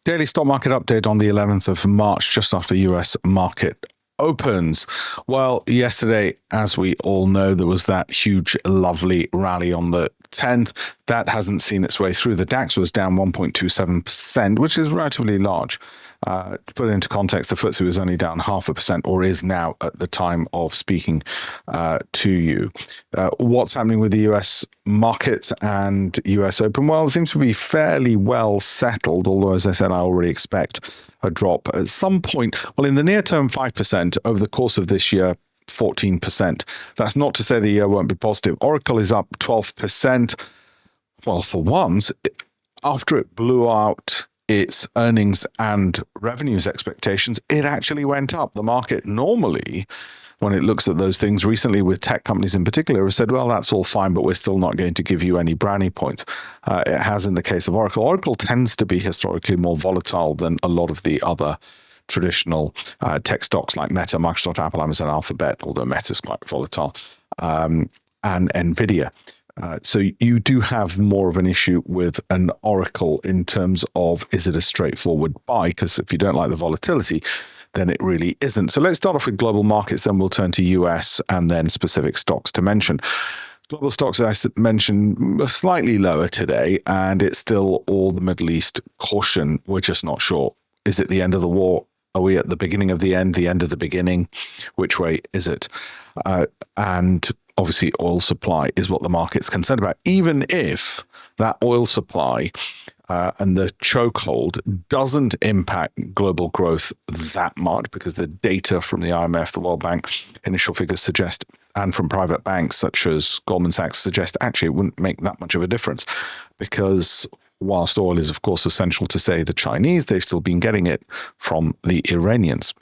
Daily stock market update on the 11th of March, just after US market opens. Well, yesterday, as we all know, there was that huge, lovely rally on the 10th. That hasn't seen its way through. The DAX was down 1.27%, which is relatively large. To put it into context, the FTSE was only down 0.5%, or is now at the time of speaking to you. What's happening with the US markets and US Open? Well, it seems to be fairly well settled, although, as I said, I already expect a drop at some point. Well, in the near term, 5%. Over the course of this year, 14%. That's not to say the year won't be positive. Oracle is up 12%. Well, for once, after it blew out its earnings and revenues expectations, it actually went up. The market normally, when it looks at those things recently with tech companies in particular, has said, well, that's all fine, but we're still not going to give you any brownie points. It has in the case of Oracle. Oracle tends to be historically more volatile than a lot of the other traditional tech stocks like Meta, Microsoft, Apple, Amazon, Alphabet, although Meta is quite volatile, and Nvidia. So you do have more of an issue with an Oracle in terms of, is it a straightforward buy? Because if you don't like the volatility, then it really isn't. So let's start off with global markets, then we'll turn to US and then specific stocks to mention. Global stocks, as I mentioned, are slightly lower today, and it's still all the Middle East caution. We're just not sure. Is it the end of the war? Are we at the beginning of the end of the beginning? Which way is it? And obviously, oil supply is what the market's concerned about, even if that oil supply and the chokehold doesn't impact global growth that much, because the data from the IMF, the World Bank, initial figures suggest, and from private banks such as Goldman Sachs suggest, actually it wouldn't make that much of a difference, because whilst oil is, of course, essential to, say, the Chinese, they've still been getting it from the Iranians.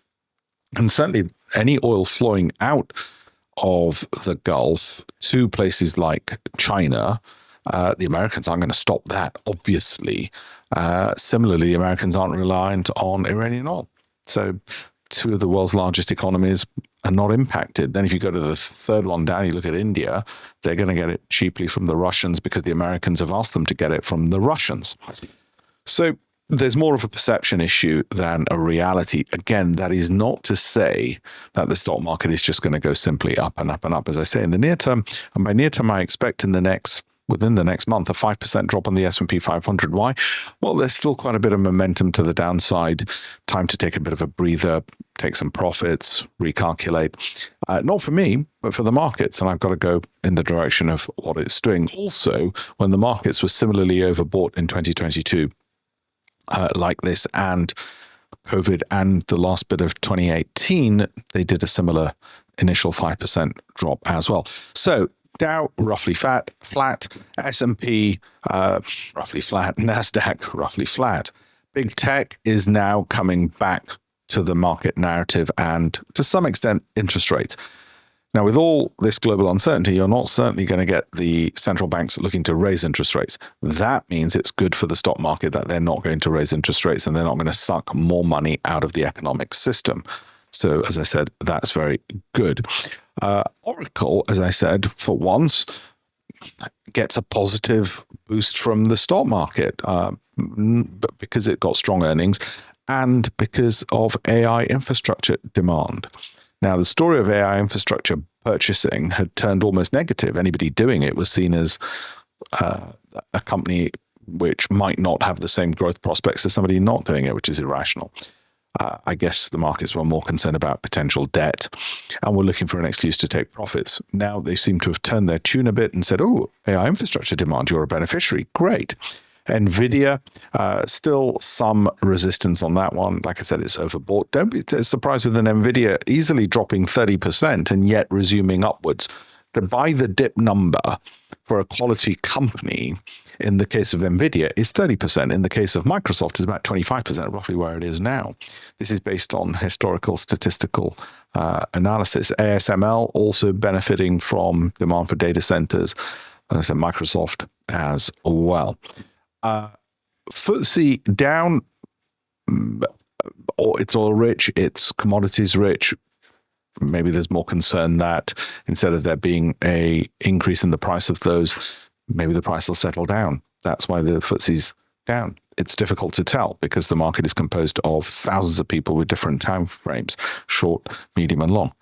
And certainly any oil flowing out of the Gulf to places like China, the Americans aren't going to stop that, obviously. Similarly, the Americans aren't reliant on Iranian oil. So two of the world's largest economies are not impacted. Then if you go to the third one down, you look at India, they're going to get it cheaply from the Russians because the Americans have asked them to get it from the Russians. So there's more of a perception issue than a reality. Again, that is not to say that the stock market is just going to go simply up and up and up. As I say, in the near term, and by near term, I expect within the next month, a 5% drop on the S&P 500. Why? Well, there's still quite a bit of momentum to the downside. Time to take a bit of a breather, take some profits, recalculate. Not for me, but for the markets. And I've got to go in the direction of what it's doing. Also, when the markets were similarly overbought in 2022, like this, and COVID and the last bit of 2018, they did a similar initial 5% drop as well. So Dow roughly flat, S&P roughly flat, NASDAQ roughly flat. Big tech is now coming back to the market narrative and, to some extent, interest rates. Now, with all this global uncertainty, you're not certainly going to get the central banks looking to raise interest rates. That means it's good for the stock market that they're not going to raise interest rates and they're not going to suck more money out of the economic system. So, as I said, that's very good. Oracle, as I said, for once, gets a positive boost from the stock market because it got strong earnings and because of AI infrastructure demand. Now, the story of AI infrastructure purchasing had turned almost negative. Anybody doing it was seen as a company which might not have the same growth prospects as somebody not doing it, which is irrational. I guess the markets were more concerned about potential debt and were looking for an excuse to take profits. Now they seem to have turned their tune a bit and said, oh, AI infrastructure demand, you're a beneficiary. Great. Nvidia, still some resistance on that one. Like I said, it's overbought. Don't be surprised with an Nvidia easily dropping 30% and yet resuming upwards. The buy the dip number for a quality company in the case of Nvidia is 30%. In the case of Microsoft, is about 25%, roughly where it is now. This is based on historical statistical analysis. ASML also benefiting from demand for data centers. As I said, Microsoft as well. FTSE down, it's oil rich, it's commodities rich. Maybe there's more concern that instead of there being a increase in the price of those, maybe the price will settle down. That's why the FTSE's down? It's difficult to tell because the market is composed of thousands of people with different time frames, short, medium, and long.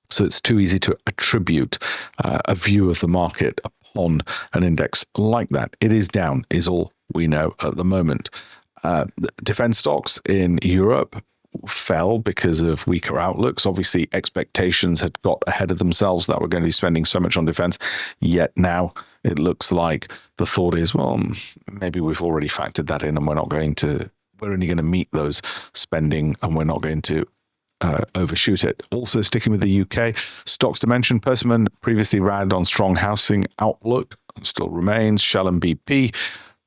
So it's too easy to attribute a view of the market upon an index like that. It is down, is all we know at the moment. Defense stocks in Europe fell because of weaker outlooks. Obviously, expectations had got ahead of themselves that we're going to be spending so much on defense. Yet now it looks like the thought is, well, maybe we've already factored that in and we're only going to meet those spending and we're not going to overshoot it. Also sticking with the UK, stocks to mention, Persimmon previously rallied on strong housing outlook, still remains. Shell and BP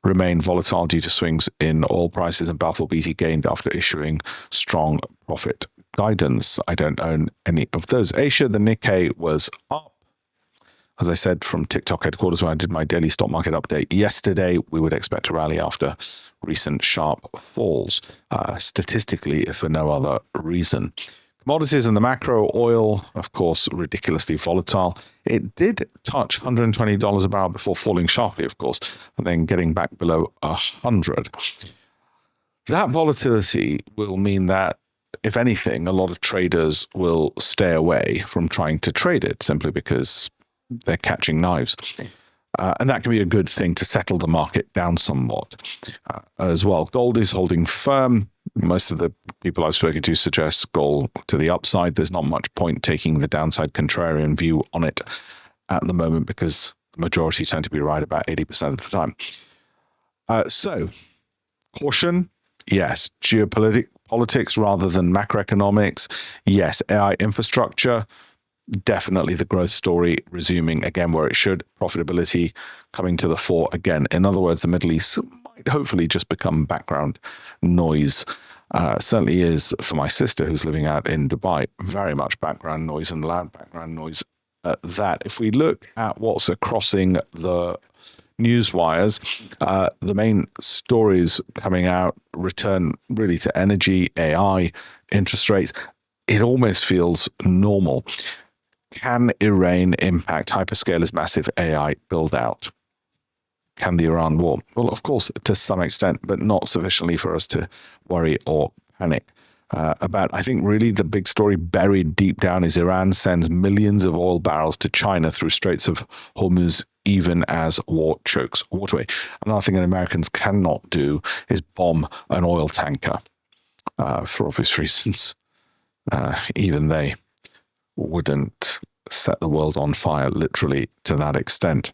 remain volatile due to swings in oil prices, and Balfour Beatty gained after issuing strong profit guidance. I don't own any of those. Asia, the Nikkei was up. As I said from TikTok headquarters when I did my daily stock market update yesterday, we would expect a rally after recent sharp falls, statistically, if for no other reason. Commodities and the macro, oil, of course, ridiculously volatile. It did touch $120 a barrel before falling sharply, of course, and then getting back below 100. That volatility will mean that, if anything, a lot of traders will stay away from trying to trade it simply because they're catching knives. And that can be a good thing to settle the market down somewhat as well. Gold is holding firm. Most of the people I've spoken to suggest gold to the upside. There's not much point taking the downside contrarian view on it at the moment because the majority tend to be right about 80% of the time. So, caution, yes. Geopolitics rather than macroeconomics, yes. AI infrastructure, definitely the growth story resuming again where it should. Profitability coming to the fore again. In other words, the Middle East might hopefully just become background noise. Certainly is for my sister who's living out in Dubai. Very much background noise and loud background noise at that. If we look at what's crossing the news wires, the main stories coming out return really to energy, AI, interest rates. It almost feels normal. Can Iran impact hyperscalers' massive AI build-out? Can the Iran war? Well, of course, to some extent, but not sufficiently for us to worry or panic about. I think really the big story buried deep down is Iran sends millions of oil barrels to China through Straits of Hormuz, even as war chokes waterway. Another thing that Americans cannot do is bomb an oil tanker for obvious reasons. Even they wouldn't set the world on fire literally to that extent.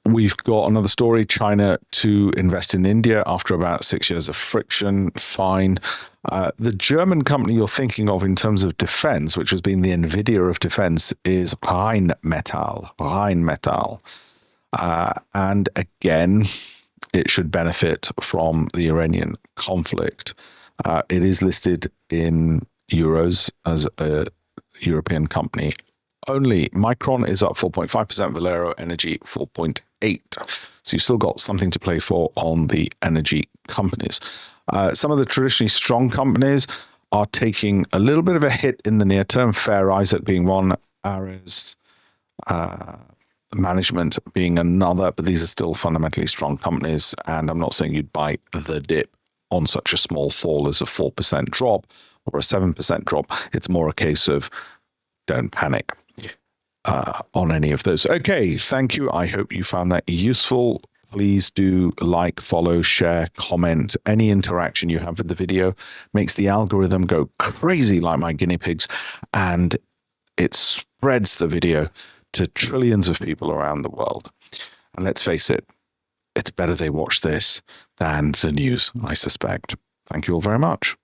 We've got another story, China to invest in India after about 6 years of friction. Fine. The German company you're thinking of in terms of defense, which has been the Nvidia of defense, is Rheinmetall. And again, it should benefit from the Iranian conflict. It is listed in euros as a European company only. Micron is up 4.5%, Valero Energy 4.8%. So you've still got something to play for on the energy companies. Some of the traditionally strong companies are taking a little bit of a hit in the near term, Fair Isaac being one, Ares Management being another, but these are still fundamentally strong companies, and I'm not saying you'd buy the dip on such a small fall as a 4% drop or a 7% drop. It's more a case of don't panic on any of those. Okay, thank you. I hope you found that useful. Please do like, follow, share, comment. Any interaction you have with the video makes the algorithm go crazy like my guinea pigs, and it spreads the video to trillions of people around the world. And let's face it, it's better they watch this than the news, I suspect. Thank you all very much.